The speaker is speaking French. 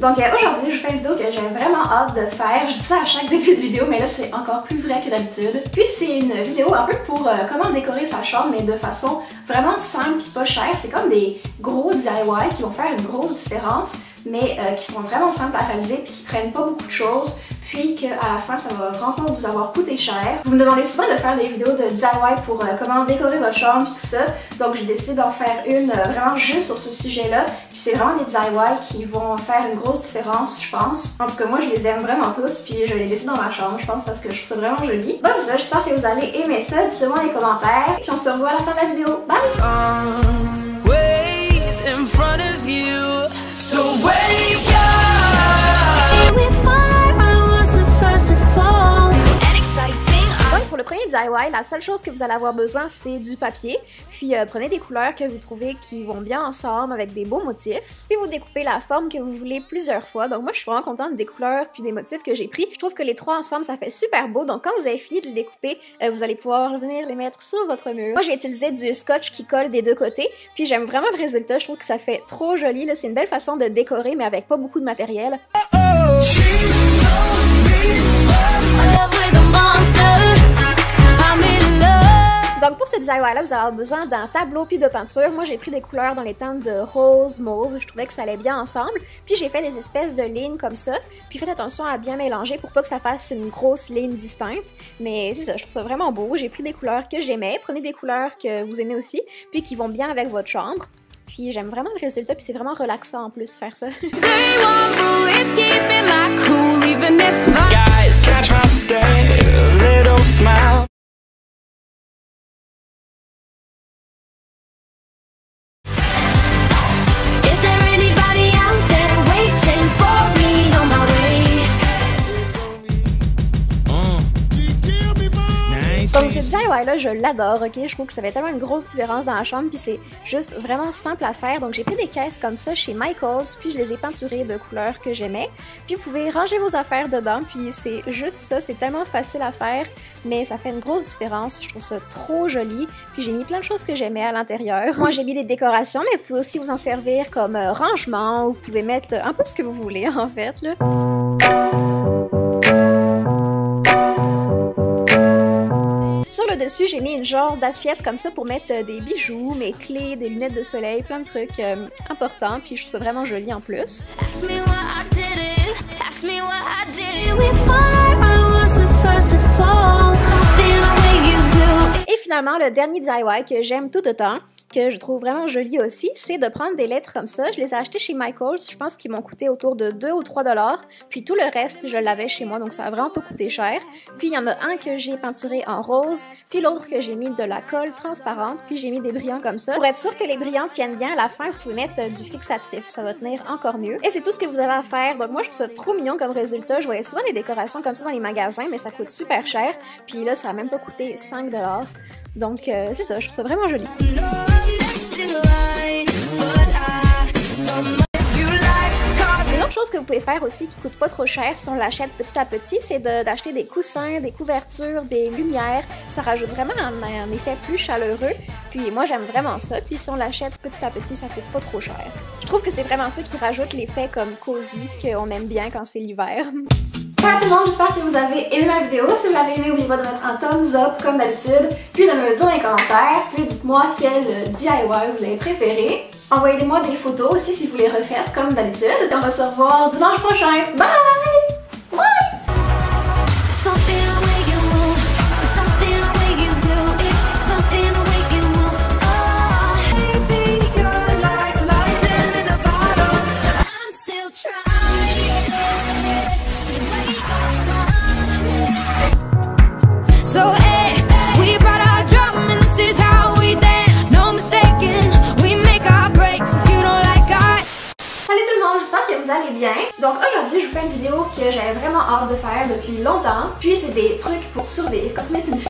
Donc aujourd'hui, je fais une vidéo que j'ai vraiment hâte de faire. Je dis ça à chaque début de vidéo, mais là c'est encore plus vrai que d'habitude. Puis c'est une vidéo un peu pour comment décorer sa chambre, mais de façon vraiment simple et pas chère. C'est comme des gros DIY qui vont faire une grosse différence, mais qui sont vraiment simples à réaliser puis qui prennent pas beaucoup de choses. Puis qu'à la fin, ça va vraiment pas vous avoir coûté cher. Vous me demandez souvent de faire des vidéos de DIY pour comment décorer votre chambre et tout ça. Donc j'ai décidé d'en faire une vraiment juste sur ce sujet-là. Puis c'est vraiment des DIY qui vont faire une grosse différence, je pense. En tout cas, moi je les aime vraiment tous. Puis je vais les laisser dans ma chambre, je pense, parce que je trouve ça vraiment joli. Bon, c'est ça, j'espère que vous allez aimer ça. Dites-le moi dans les commentaires. Puis on se revoit à la fin de la vidéo. Bye! Donc pour le premier DIY, la seule chose que vous allez avoir besoin, c'est du papier. Puis prenez des couleurs que vous trouvez qui vont bien ensemble avec des beaux motifs. Puis vous découpez la forme que vous voulez plusieurs fois. Donc moi je suis vraiment contente des couleurs puis des motifs que j'ai pris. Je trouve que les trois ensemble ça fait super beau. Donc quand vous avez fini de le découper, vous allez pouvoir venir les mettre sur votre mur. Moi j'ai utilisé du scotch qui colle des deux côtés. Puis j'aime vraiment le résultat. Je trouve que ça fait trop joli. C'est une belle façon de décorer mais avec pas beaucoup de matériel. Donc pour ce DIY-là, vous allez avoir besoin d'un tableau puis de peinture. Moi, j'ai pris des couleurs dans les teintes de rose, mauve. Je trouvais que ça allait bien ensemble. Puis j'ai fait des espèces de lignes comme ça. Puis faites attention à bien mélanger pour pas que ça fasse une grosse ligne distincte. Mais c'est ça, je trouve ça vraiment beau. J'ai pris des couleurs que j'aimais. Prenez des couleurs que vous aimez aussi, puis qui vont bien avec votre chambre. Puis j'aime vraiment le résultat, puis c'est vraiment relaxant en plus faire ça. Donc ce DIY-là, je l'adore, ok? Je trouve que ça fait tellement une grosse différence dans la chambre, puis c'est juste vraiment simple à faire. Donc j'ai pris des caisses comme ça chez Michaels, puis je les ai peinturées de couleurs que j'aimais. Puis vous pouvez ranger vos affaires dedans, puis c'est juste ça, c'est tellement facile à faire, mais ça fait une grosse différence. Je trouve ça trop joli, puis j'ai mis plein de choses que j'aimais à l'intérieur. Moi j'ai mis des décorations, mais vous pouvez aussi vous en servir comme rangement, ou vous pouvez mettre un peu ce que vous voulez en fait, là. Sur le dessus, j'ai mis une genre d'assiette comme ça pour mettre des bijoux, mes clés, des lunettes de soleil, plein de trucs importants, puis je trouve ça vraiment joli en plus. Et finalement, le dernier DIY que j'aime tout autant, que je trouve vraiment joli aussi, c'est de prendre des lettres comme ça. Je les ai achetées chez Michaels, je pense qu'ils m'ont coûté autour de 2 ou 3 $. Puis tout le reste, je l'avais chez moi, donc ça a vraiment pas coûté cher. Puis il y en a un que j'ai peinturé en rose, puis l'autre que j'ai mis de la colle transparente, puis j'ai mis des brillants comme ça. Pour être sûr que les brillants tiennent bien, à la fin, vous pouvez mettre du fixatif, ça va tenir encore mieux. Et c'est tout ce que vous avez à faire, donc moi je trouve ça trop mignon comme résultat. Je voyais souvent des décorations comme ça dans les magasins, mais ça coûte super cher. Puis là, ça a même pas coûté 5 $. Donc c'est ça, je trouve ça vraiment joli. Une autre chose que vous pouvez faire aussi qui coûte pas trop cher si on l'achète petit à petit, c'est d'acheter des coussins, des couvertures, des lumières. Ça rajoute vraiment un effet plus chaleureux. Puis moi j'aime vraiment ça. Puis si on l'achète petit à petit, ça coûte pas trop cher. Je trouve que c'est vraiment ça qui rajoute l'effet comme cosy qu'on aime bien quand c'est l'hiver. Voilà tout le monde, j'espère que vous avez aimé ma vidéo. Si vous l'avez aimé, n'oubliez pas de mettre un thumbs up comme d'habitude, puis de me le dire dans les commentaires, puis dites-moi quel DIY vous avez préféré. Envoyez-moi des photos aussi si vous les refaites comme d'habitude. On va se revoir dimanche prochain. Bye! le monde, j'espère que vous allez bien. Donc aujourd'hui je vous fais une vidéo que j'avais vraiment hâte de faire depuis longtemps. Puis c'est des trucs pour survivre quand on est une fille.